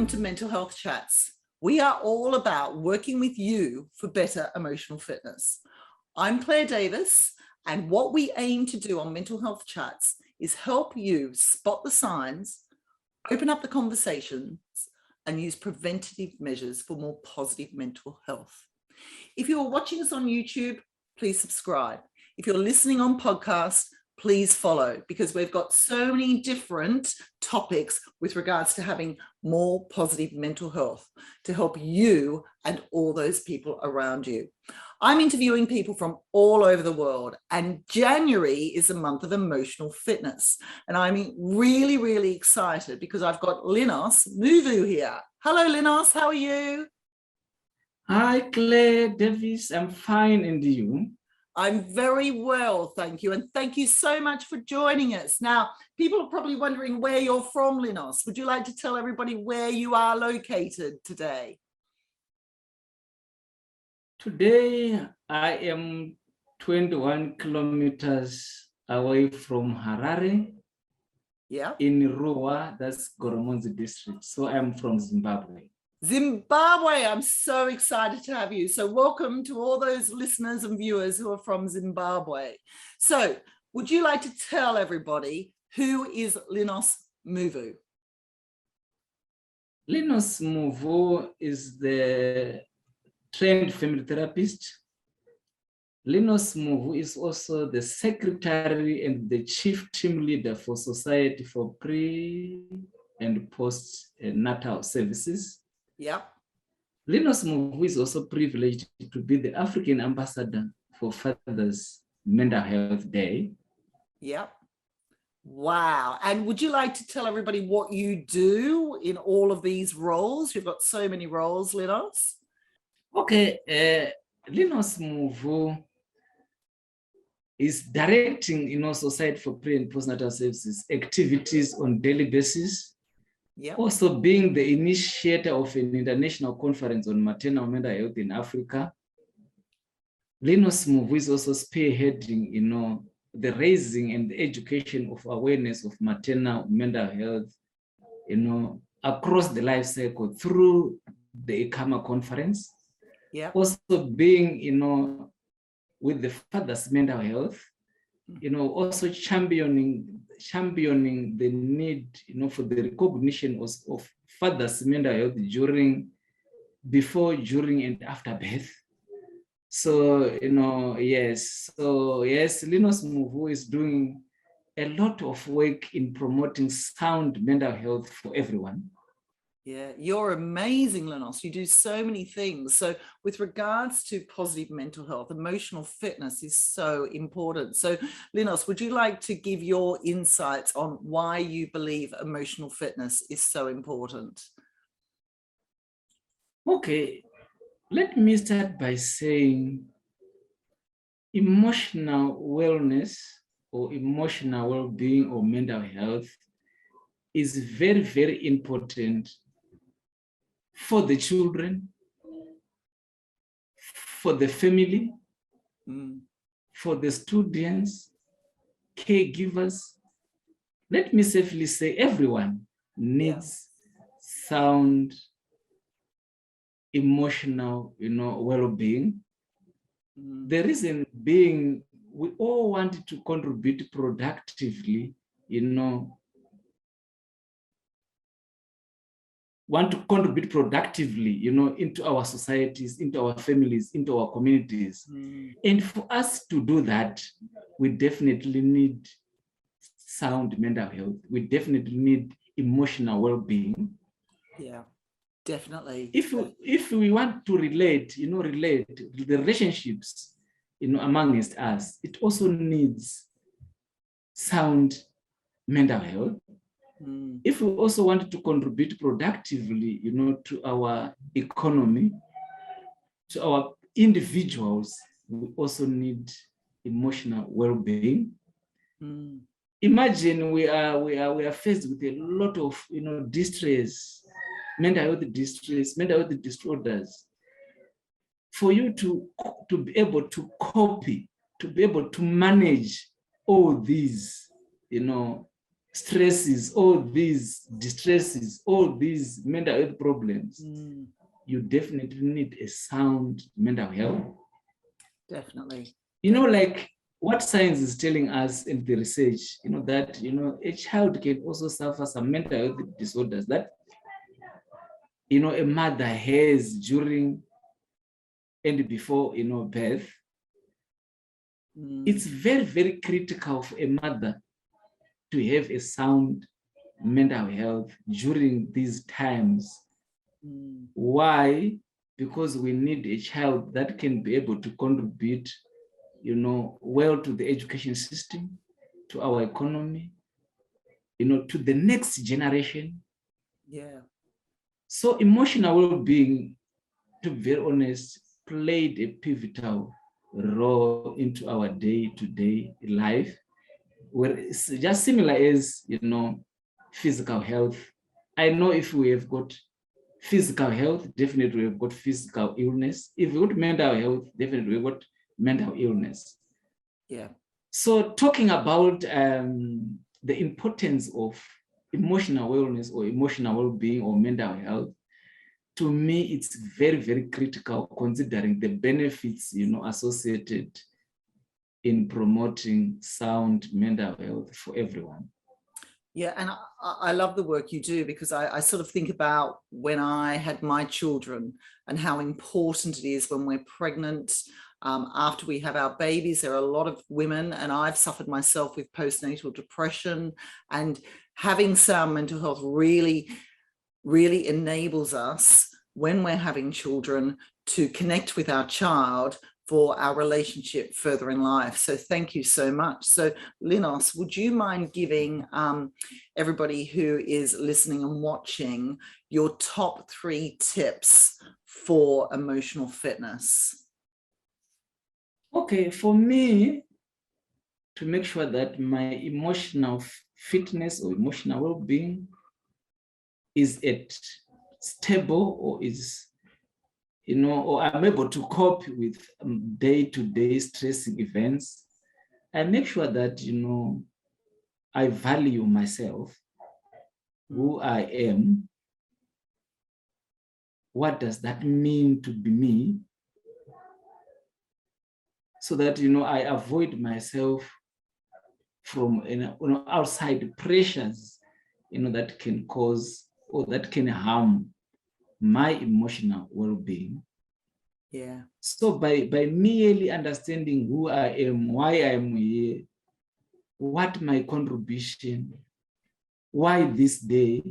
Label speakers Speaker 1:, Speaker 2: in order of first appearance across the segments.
Speaker 1: Welcome to Mental Health Chats. We are all about working with you for better emotional fitness. I'm Claire Davis, and what we aim to do on Mental Health Chats is help you spot the signs, open up the conversations, and use preventative measures for more positive mental health. If you're watching us on YouTube, please subscribe. If you're listening on podcast, please follow, because we've got so many different topics with regards to having more positive mental health to help you and all those people around you. I'm interviewing people from all over the world, and January is a month of emotional fitness. And I'm really, really excited because I've got Linus Muvu here. Hello, Linus, how are you?
Speaker 2: Hi, Claire Davis, I'm fine, and you?
Speaker 1: I'm very well, thank you. And thank you so much for joining us. Now, people are probably wondering where you're from, Linus. Would you like to tell everybody where you are located today?
Speaker 2: Today, I am 21 kilometers away from Harare.
Speaker 1: Yeah.
Speaker 2: In Ruwa, that's Goromonzi district. So I'm from Zimbabwe.
Speaker 1: Zimbabwe, I'm so excited to have you. So welcome to all those listeners and viewers who are from Zimbabwe. So would you like to tell everybody who is Linus Muvu?
Speaker 2: Linus Muvu is the trained family therapist. Linus Muvu is also the secretary and the chief team leader for Society for Pre and Post-Natal Services.
Speaker 1: Yeah.
Speaker 2: Linus Muvu is also privileged to be the African ambassador for Father's Mental Health Day.
Speaker 1: Yeah. Wow. And would you like to tell everybody what you do in all of these roles? You've got so many roles, Linus.
Speaker 2: Okay. Linus Muvu is directing, Society for Pre and Postnatal Services activities on daily basis. Yep. Also being the initiator of an international conference on maternal mental health in Africa. Linus Muvu is also spearheading, the raising and the education of awareness of maternal mental health, across the life cycle through the 𝗁𝗵𝗲𝗀𝘀𝗁 conference.
Speaker 1: Yeah.
Speaker 2: Also being, with the father's mental health, also championing the need, for the recognition of father's mental health before, during, and after birth. So, yes. So, yes, Linus Muvu is doing a lot of work in promoting sound mental health for everyone.
Speaker 1: Yeah, you're amazing, Linus. You do so many things. So with regards to positive mental health, emotional fitness is so important. So Linus, would you like to give your insights on why you believe emotional fitness is so important?
Speaker 2: Okay, let me start by saying emotional wellness or emotional well-being or mental health is very, very important for the children, for the family, for the students, caregivers. Let me safely say everyone needs sound emotional, well-being. The reason being, we all want to contribute productively, into our societies, into our families, into our communities. And for us to do that, we definitely need sound mental health. We definitely need emotional well-being.
Speaker 1: Yeah, definitely.
Speaker 2: If we want to relate the relationships, amongst us, it also needs sound mental health. If we also want to contribute productively, to our economy, to our individuals, we also need emotional well-being. Imagine we are faced with a lot of distress, mental health distress, mental health disorders. For you to be able to copy, to be able to manage all these, stresses, all these distresses, all these mental health problems, you definitely need a sound mental health.
Speaker 1: Definitely.
Speaker 2: You know, like what science is telling us in the research, you know, that, you know, a child can also suffer some mental health disorders that, you know, a mother has during and before, you know, birth. It's very, very critical for a mother to have a sound mental health during these times. Why? Because we need a child that can be able to contribute, you know, well to the education system, to our economy, you know, to the next generation.
Speaker 1: Yeah.
Speaker 2: So emotional well-being, to be very honest, played a pivotal role into our day-to-day life, where it's just similar as, you know, physical health. I know if we have got physical health, definitely we've got physical illness. If we got mental health, definitely we've got mental illness.
Speaker 1: Yeah.
Speaker 2: So talking about the importance of emotional wellness or emotional well-being or mental health, to me, it's very, very critical considering the benefits, you know, associated in promoting sound mental health for everyone.
Speaker 1: Yeah, and I love the work you do, because I sort of think about when I had my children and how important it is when we're pregnant, after we have our babies. There are a lot of women, and I've suffered myself with postnatal depression, and having sound mental health really enables us when we're having children to connect with our child for our relationship further in life. So thank you so much. So Linus, would you mind giving everybody who is listening and watching your top 3 tips for emotional fitness?
Speaker 2: Okay, for me, to make sure that my emotional fitness or emotional well-being is at stable, or is, you know, or I'm able to cope with day-to-day stressing events, I make sure that, you know, I value myself, who I am. What does that mean to be me? So that, you know, I avoid myself from, you know, outside pressures, you know, that can cause or that can harm my emotional well-being.
Speaker 1: Yeah.
Speaker 2: So by merely understanding who I am, why I am here, what my contribution, why this day,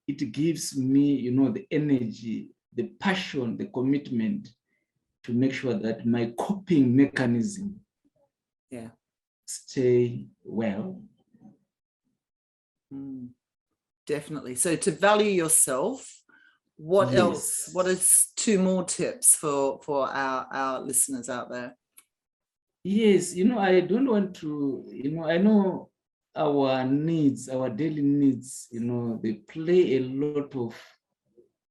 Speaker 2: it gives me, you know, the energy, the passion, the commitment to make sure that my coping mechanism stay well.
Speaker 1: Definitely. So to value yourself, what else? What is 2 more tips for our listeners out there?
Speaker 2: Yes, you know, I don't want to, you know, I know our needs, our daily needs, you know, they play a lot of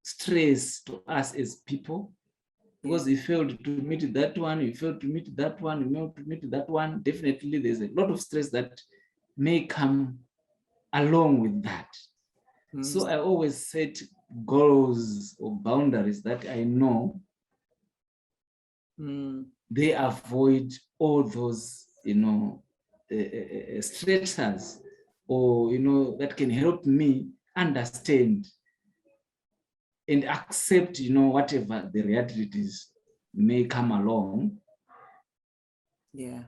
Speaker 2: stress to us as people, because we failed to meet that one, we failed to meet that one, we failed to meet that one. Definitely there's a lot of stress that may come along with that. So I always set goals or boundaries that I know they avoid all those, you know, stressors, or, you know, that can help me understand and accept, you know, whatever the realities may come along.
Speaker 1: Yeah,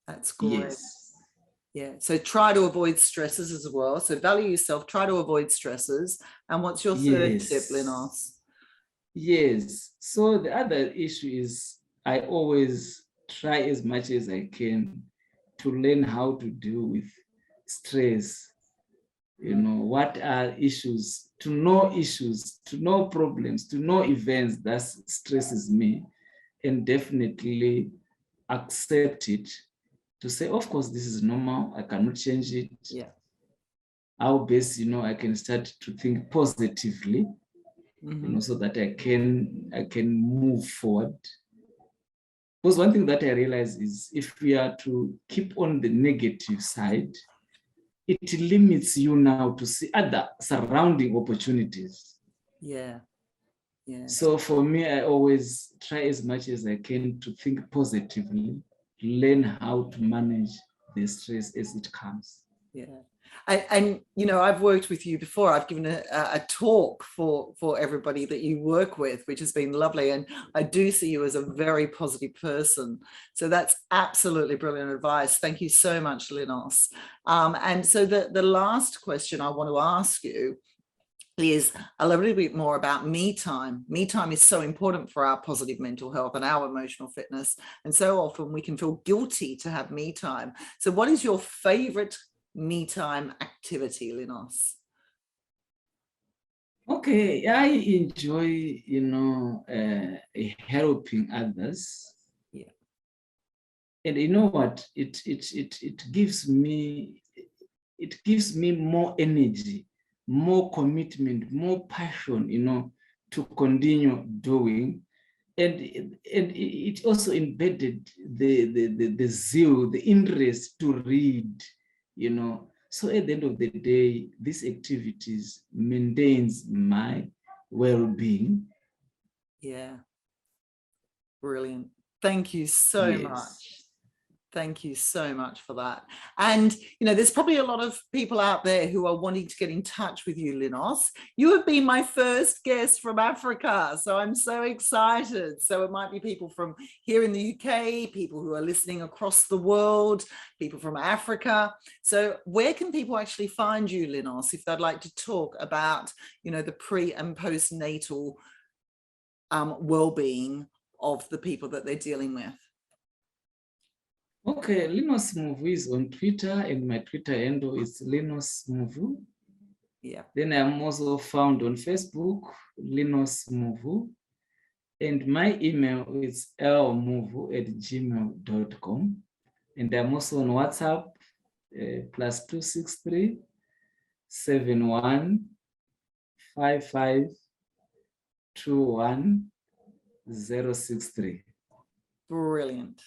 Speaker 1: that's great.
Speaker 2: Yes.
Speaker 1: Yeah, so try to avoid stresses as well. So value yourself, try to avoid stresses. And what's your third tip, Linus?
Speaker 2: Yes, so the other issue is I always try as much as I can to learn how to deal with stress. You know, what are issues, to know problems, to know events that stresses me, and definitely accept it, to say, of course, this is normal, I cannot change it.
Speaker 1: Yeah.
Speaker 2: How best, you know, I can start to think positively, you know, so that I can move forward. Because one thing that I realize is if we are to keep on the negative side, it limits you now to see other surrounding opportunities.
Speaker 1: Yeah. Yeah.
Speaker 2: So for me, I always try as much as I can to think positively, learn how to manage the stress as it comes.
Speaker 1: Yeah. And you know, I've worked with you before. I've given a talk for everybody that you work with, which has been lovely. And I do see you as a very positive person. So that's absolutely brilliant advice. Thank you so much, Linus. And so the last question I want to ask you is a little bit more about me time. Me time is so important for our positive mental health and our emotional fitness. And so often we can feel guilty to have me time. So what is your favorite me time activity, Linus?
Speaker 2: Okay, I enjoy, helping others.
Speaker 1: Yeah.
Speaker 2: And you know what? It gives me more energy, more commitment, more passion, to continue doing. And it also embedded the zeal, the interest to read, So at the end of the day, these activities maintains my well-being.
Speaker 1: Yeah. Brilliant. Thank you so much. Thank you so much for that. And, there's probably a lot of people out there who are wanting to get in touch with you, Linus. You have been my first guest from Africa, so I'm so excited. So it might be people from here in the UK, people who are listening across the world, people from Africa. So where can people actually find you, Linus, if they'd like to talk about, the pre and postnatal well-being of the people that they're dealing with?
Speaker 2: Okay, Linus Muvu is on Twitter, and my Twitter handle is Linus Muvu.
Speaker 1: Yeah.
Speaker 2: Then I'm also found on Facebook, Linus Muvu, and my email is 𝗬𝗵𝗲𝗀𝗀𝗀𝗀.com. And I'm also on WhatsApp, +263 71 55 21 063.
Speaker 1: Brilliant.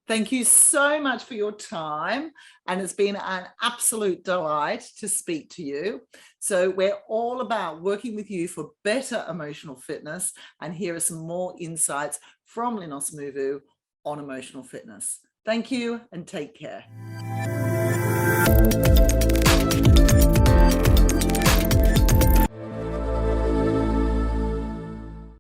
Speaker 1: Thank you so much for your time. And it's been an absolute delight to speak to you. So we're all about working with you for better emotional fitness. And here are some more insights from Linus Muvu on emotional fitness. Thank you and take care.